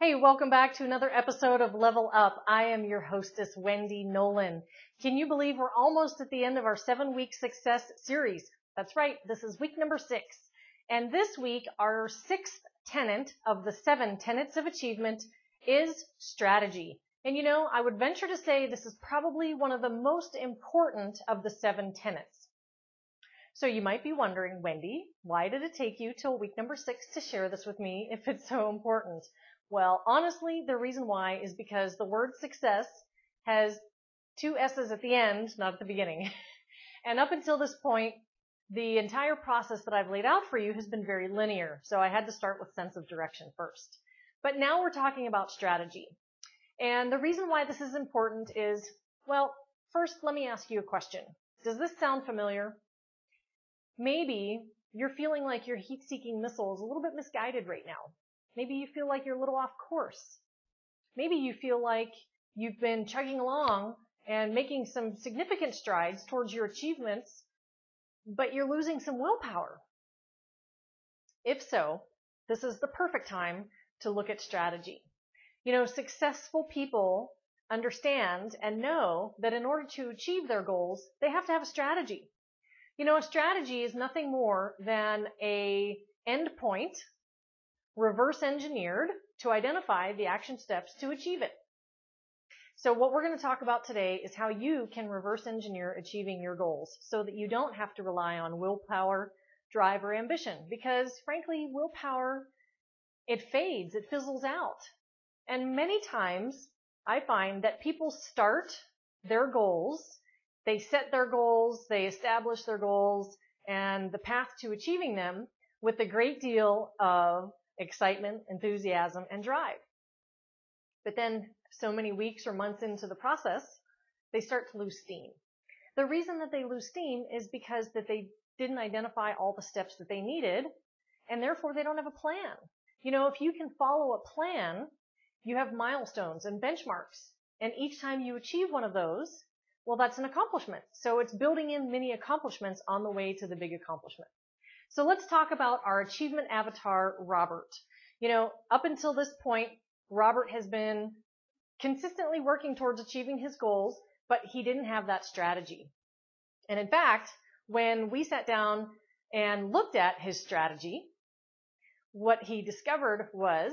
Hey, welcome back to another episode of Level Up. I am your hostess, Wendy Nolin. Can you believe we're almost at the end of our 7-week success series? That's right, this is week number 6. And this week, our 6th tenet of the 7 tenets of achievement is strategy. And you know, I would venture to say this is probably one of the most important of the 7 tenets. So you might be wondering, Wendy, why did it take you till week number 6 to share this with me if it's so important? Well, honestly, the reason why is because the word success has 2 S's at the end, not at the beginning. And up until this point, the entire process that I've laid out for you has been very linear. So I had to start with sense of direction first. But now we're talking about strategy. And the reason why this is important is, well, first let me ask you a question. Does this sound familiar? Maybe you're feeling like your heat-seeking missile is a little bit misguided right now. Maybe you feel like you're a little off course. Maybe you feel like you've been chugging along and making some significant strides towards your achievements, but you're losing some willpower. If so, this is the perfect time to look at strategy. You know, successful people understand and know that in order to achieve their goals, they have to have a strategy. You know, a strategy is nothing more than an endpoint reverse engineered to identify the action steps to achieve it. So what we're going to talk about today is how you can reverse engineer achieving your goals so that you don't have to rely on willpower, drive, or ambition. Because frankly, willpower, it fades, it fizzles out. And many times I find that people start their goals, they set their goals, they establish their goals, and the path to achieving them with a great deal of excitement, enthusiasm, and drive. But then so many weeks or months into the process, they start to lose steam. The reason that they lose steam is because that they didn't identify all the steps that they needed, and therefore they don't have a plan. You know, if you can follow a plan, you have milestones and benchmarks, and each time you achieve one of those, well, that's an accomplishment. So it's building in many accomplishments on the way to the big accomplishment. So let's talk about our achievement avatar, Robert. You know, up until this point, Robert has been consistently working towards achieving his goals, but he didn't have that strategy. And in fact, when we sat down and looked at his strategy, what he discovered was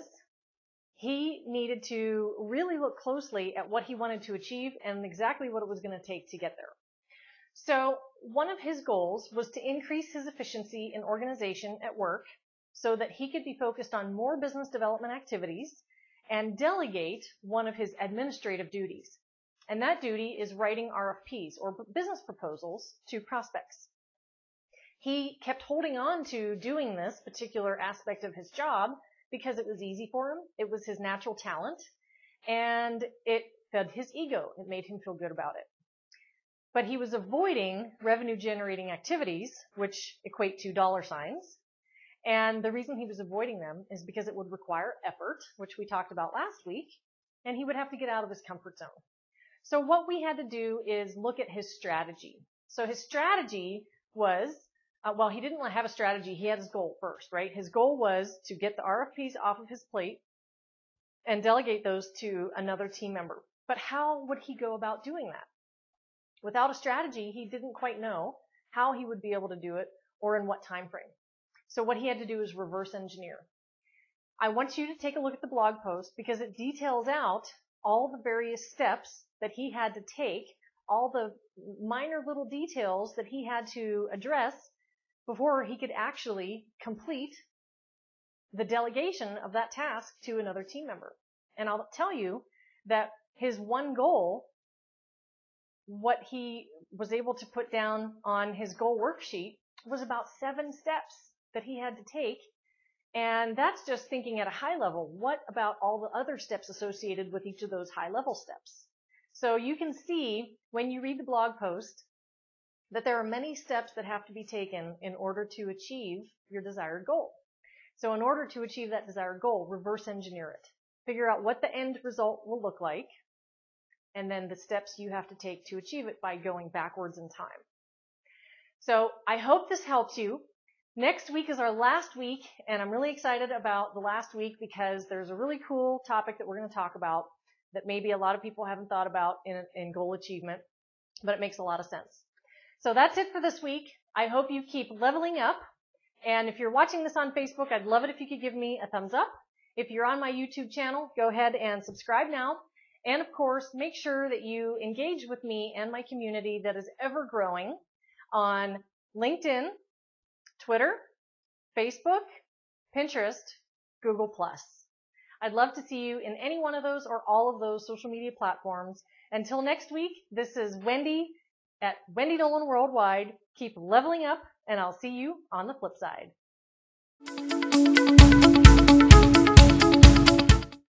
he needed to really look closely at what he wanted to achieve and exactly what it was going to take to get there. So one of his goals was to increase his efficiency in organization at work so that he could be focused on more business development activities and delegate one of his administrative duties. And that duty is writing RFPs or business proposals to prospects. He kept holding on to doing this particular aspect of his job because it was easy for him, it was his natural talent, and it fed his ego. It made him feel good about it. But he was avoiding revenue-generating activities, which equate to dollar signs. And the reason he was avoiding them is because it would require effort, which we talked about last week, and he would have to get out of his comfort zone. So what we had to do is look at his strategy. So his strategy was, well, he didn't have a strategy. He had his goal first, right? His goal was to get the RFPs off of his plate and delegate those to another team member. But how would he go about doing that? Without a strategy, he didn't quite know how he would be able to do it or in what time frame. So what he had to do is reverse engineer. I want you to take a look at the blog post because it details out all the various steps that he had to take, all the minor little details that he had to address before he could actually complete the delegation of that task to another team member. And I'll tell you that his one goal, what he was able to put down on his goal worksheet, was about 7 steps that he had to take. And that's just thinking at a high level. What about all the other steps associated with each of those high level steps? So you can see when you read the blog post that there are many steps that have to be taken in order to achieve your desired goal. So in order to achieve that desired goal, reverse engineer it. Figure out what the end result will look like, and then the steps you have to take to achieve it by going backwards in time. So I hope this helps you. Next week is our last week, and I'm really excited about the last week because there's a really cool topic that we're going to talk about that maybe a lot of people haven't thought about in goal achievement, but it makes a lot of sense. So that's it for this week. I hope you keep leveling up. And if you're watching this on Facebook, I'd love it if you could give me a thumbs up. If you're on my YouTube channel, go ahead and subscribe now. And of course, make sure that you engage with me and my community that is ever growing on LinkedIn, Twitter, Facebook, Pinterest, Google+. I'd love to see you in any one of those or all of those social media platforms. Until next week, this is Wendy at Wendy Nolin Worldwide. Keep leveling up, and I'll see you on the flip side.